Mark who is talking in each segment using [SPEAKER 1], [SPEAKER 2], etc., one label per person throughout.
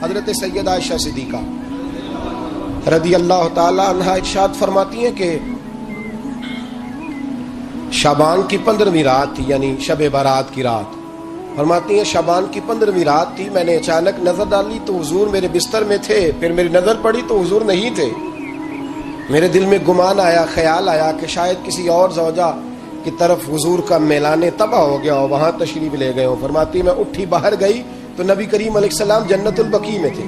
[SPEAKER 1] حضرت سیدہ عائشہ صدیقہ رضی اللہ تعالی عنہا ارشاد فرماتی ہیں کہ شعبان کی 15ویں رات تھی، یعنی شب برات کی رات۔ فرماتی ہیں شعبان کی 15ویں رات تھی، میں نے اچانک نظر ڈالی تو حضور میرے بستر میں تھے، پھر میری نظر پڑی تو حضور نہیں تھے۔ میرے دل میں گمان آیا، خیال آیا کہ شاید کسی اور زوجہ کی طرف حضور کا میلان تباہ ہو گیا ہو، وہاں تشریف لے گئے ہو۔ فرماتی میں اٹھی باہر گئی تو نبی کریم علیہ السلام جنت البقیع میں تھے،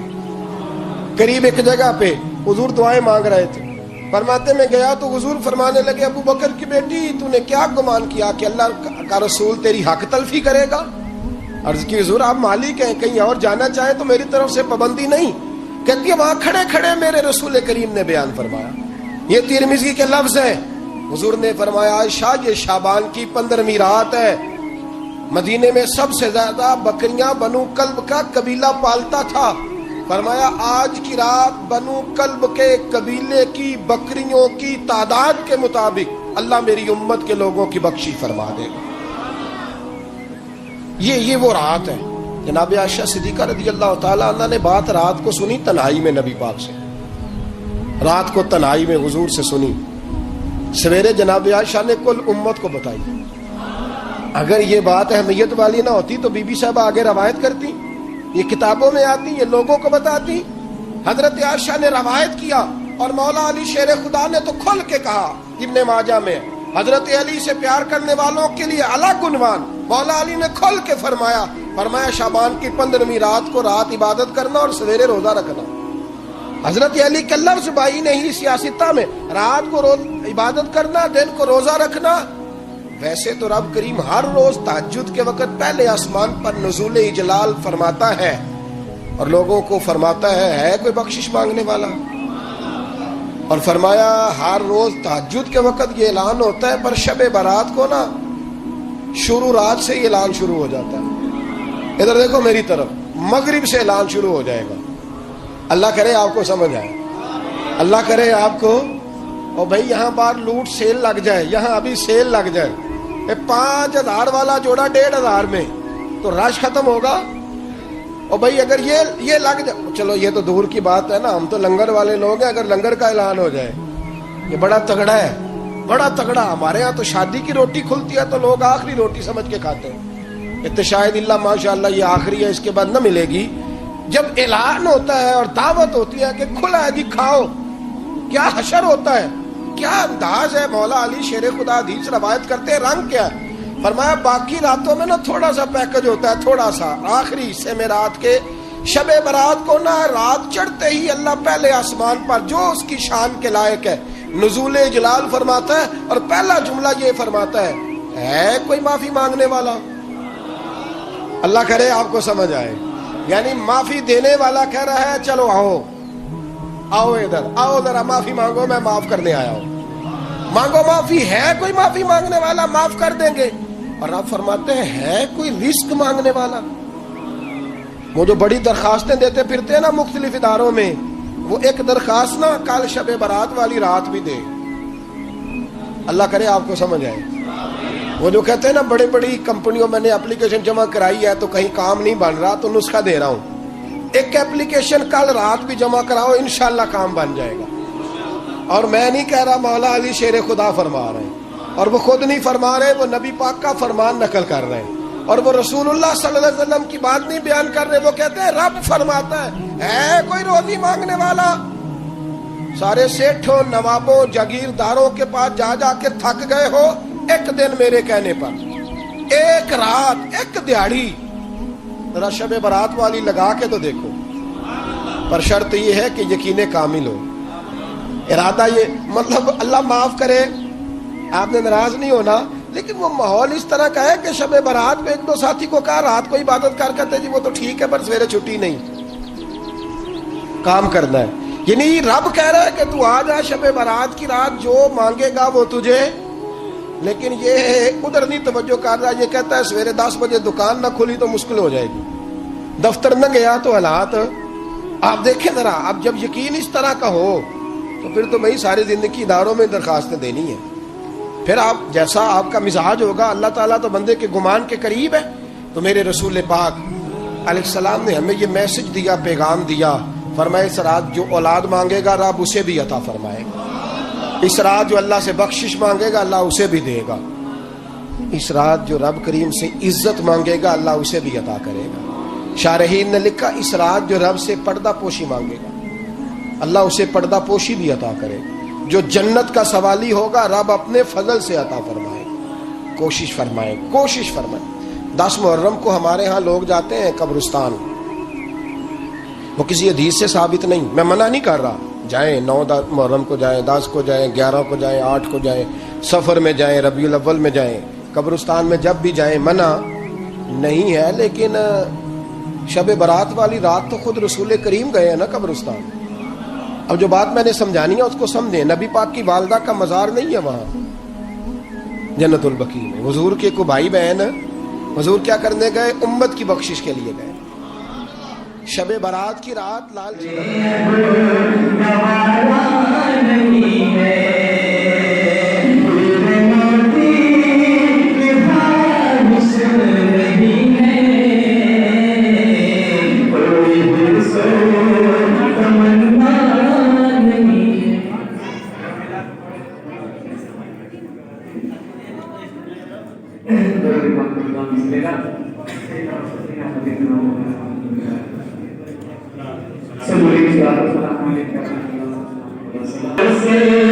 [SPEAKER 1] قریب ایک جگہ پہ حضور دعائیں مانگ رہے تھے۔ فرماتے میں گیا تو حضور فرمانے لگے ابو بکر کی بیٹی تو نے کیا گمان کیا کہ اللہ کا رسول تیری حق تلفی کرے گا؟ عرض کی حضور آپ مالک ہیں، کہیں اور جانا چاہیں تو میری طرف سے پابندی نہیں۔ کہتی ہے وہاں کھڑے کھڑے میرے رسول کریم نے بیان فرمایا، یہ ترمذی کے لفظ ہیں۔ حضور نے فرمایا عائشہ یہ شعبان کی 15ویں رات ہے، مدینے میں سب سے زیادہ بکریاں بنو کلب کا قبیلہ پالتا تھا۔ فرمایا آج کی رات بنو کلب کے قبیلے کی بکریوں کی تعداد کے مطابق اللہ میری امت کے لوگوں کی بخشش فرما دے گا۔ یہ وہ رات ہے۔ جناب عائشہ صدیقہ رضی اللہ تعالی عنہ نے بات رات کو سنی تنہائی میں نبی پاک سے، رات کو تنہائی میں حضور سے سنی، سویرے جناب عائشہ نے کل امت کو بتائی۔ اگر یہ بات اہمیت والی نہ ہوتی تو بی بی صاحبہ آگے روایت کرتی، یہ کتابوں میں آتی، یہ لوگوں کو بتاتی۔ حضرت عائشہ نے روایت کیا اور مولا علی شیر خدا نے تو کھل کے کہا، ابن ماجہ میں حضرت علی سے پیار کرنے والوں کے لیے الگ عنوان مولا علی نے کھل کے فرمایا شعبان کی 15ویں رات کو رات عبادت کرنا اور سویرے روزہ رکھنا۔ حضرت علی کے لفظ بائی نہیں سیاستہ میں، رات کو عبادت کرنا، دن کو روزہ رکھنا۔ ویسے تو رب کریم ہر روز تہجد کے وقت پہلے آسمان پر نزول اجلال فرماتا ہے اور لوگوں کو فرماتا ہے کوئی بخشش مانگنے والا؟ اور فرمایا ہر روز تہجد کے وقت یہ اعلان ہوتا ہے، پر شب برات کو نا شروع رات سے ہی اعلان شروع ہو جاتا ہے۔ ادھر دیکھو میری طرف، مغرب سے اعلان شروع ہو جائے گا۔ اللہ کرے آپ کو سمجھ آئے، اللہ کرے آپ کو۔ اور بھائی یہاں باہر لوٹ سیل لگ جائے، یہاں ابھی سیل لگ جائے، 5000 والا جوڑا 1500 میں، تو رش ختم ہوگا۔ اور بھائی اگر یہ لگ جائے، چلو یہ تو دور کی بات ہے نا، ہم تو لنگر والے لوگ ہیں، اگر لنگر کا اعلان ہو جائے یہ بڑا تگڑا ہے، بڑا تگڑا۔ ہمارے ہاں تو شادی کی روٹی کھلتی ہے تو لوگ آخری روٹی سمجھ کے کھاتے ہیں، شاید اللہ ماشاءاللہ یہ آخری ہے، اس کے بعد نہ ملے گی۔ جب اعلان ہوتا ہے اور دعوت ہوتی ہے کہ کھلا ہے جی کھاؤ، کیا حشر ہوتا ہے، کیا انداز ہے۔ مولا علی شیر خدا حدیث روایت کرتے ہیں، رنگ کیا ہے؟ فرمایا باقی راتوں میں نا تھوڑا سا پیکج ہوتا ہے، تھوڑا سا، آخری حصے میں رات کے شب برات کو نا رات چڑھتے ہی اللہ پہلے آسمان پر جو اس کی شان کے لائق ہے نزول جلال فرماتا ہے، اور پہلا جملہ یہ فرماتا ہے کوئی معافی مانگنے والا؟ اللہ کرے آپ کو سمجھ آئے، یعنی معافی دینے والا کہہ رہا ہے چلو آؤ ادھر آؤ ذرا معافی مانگو، میں معاف کرنے آیا ہوں، مانگو معافی۔ ہے کوئی معافی مانگنے والا؟ معاف کر دیں گے۔ اور آپ فرماتے ہیں ہے کوئی رزق مانگنے والا؟ وہ جو بڑی درخواستیں دیتے پھرتے ہیں نا مختلف اداروں میں، وہ ایک درخواست نا کل شب برات والی رات بھی دے۔ اللہ کرے آپ کو سمجھ آئے۔ وہ جو کہتے ہیں نا بڑی بڑی کمپنیوں میں نے اپلیکیشن جمع کرائی ہے تو کہیں کام نہیں بن رہا تو نسخہ دے رہا ہوں، ایک ایپلیکیشن کل رات بھی جمع کراؤ انشاءاللہ کام بن جائے گا۔ اور میں نہیں کہہ رہا، مولا علی شیر خدا فرما رہے ہیں، اور وہ خود نہیں فرما رہے، وہ نبی پاک کا فرمان نقل کر رہے ہیں، اور وہ رسول اللہ صلی اللہ علیہ وسلم کی بات نہیں بیان کر رہے۔ وہ کہتے ہیں رب فرماتا ہے کوئی روزی مانگنے والا؟ سارے سیٹھوں نوابوں جاگیرداروں کے پاس جا جا کے تھک گئے ہو، ایک دن میرے کہنے پر، ایک رات، ایک دیہڑی ذرا شب برات والی لگا کے تو دیکھو۔ پر شرط یہ ہے کہ یقین کامل ہو، ارادہ یہ مطلب اللہ معاف کرے، آپ نے ناراض نہیں ہونا، لیکن وہ ماحول اس طرح کا ہے کہ شب برات میں ایک دو ساتھی کو کہا رات کو عبادت کر کہتے جی وہ تو ٹھیک ہے پر سویرے چھٹی نہیں، کام کرنا ہے۔ یعنی رب کہہ رہا ہے کہ تو آ جا شب برات کی رات، جو مانگے گا وہ تجھے، لیکن یہ ادھر نہیں توجہ کر رہا، یہ کہتا ہے سویرے 10 بجے دکان نہ کھلی تو مشکل ہو جائے گی، دفتر نہ گیا تو حالات آپ دیکھیں ذرا۔ اب جب یقین اس طرح کا ہو تو پھر تو میں ساری زندگی اداروں میں درخواستیں دینی ہے، پھر آپ جیسا آپ کا مزاج ہوگا، اللہ تعالیٰ تو بندے کے گمان کے قریب ہے۔ تو میرے رسول پاک علیہ السلام نے ہمیں یہ میسج دیا، پیغام دیا، فرمایا اس رات جو اولاد مانگے گا رب اسے بھی عطا فرمائے گا، اس رات جو اللہ سے بخشش مانگے گا اللہ اسے بھی دے گا، اس رات جو رب کریم سے عزت مانگے گا اللہ اسے بھی عطا کرے گا۔ شارحین نے لکھا اس رات جو رب سے پردہ پوشی مانگے گا اللہ اسے پردہ پوشی بھی عطا کرے گا، جو جنت کا سوالی ہوگا رب اپنے فضل سے عطا فرمائے گا۔ کوشش فرمائیں، کوشش فرمائیں۔ 10 محرم کو ہمارے ہاں لوگ جاتے ہیں قبرستان، وہ کسی حدیث سے ثابت نہیں، میں منع نہیں کر رہا، جائیں 9 محرم کو جائیں، 10 کو جائیں، 11 کو جائیں، 8 کو جائیں، سفر میں جائیں، ربیع الاول میں جائیں، قبرستان میں جب بھی جائیں منع نہیں ہے، لیکن شب برات والی رات تو خود رسول کریم گئے ہیں نا قبرستان۔ اب جو بات میں نے سمجھانی ہے اس کو سمجھیں، نبی پاک کی والدہ کا مزار نہیں ہے وہاں جنت البقیع میں، حضور کے کو بھائی بہن حضور کیا کرنے گئے؟ امت کی بخشش کے لیے گئے۔ شب برات کی رات لال
[SPEAKER 2] سے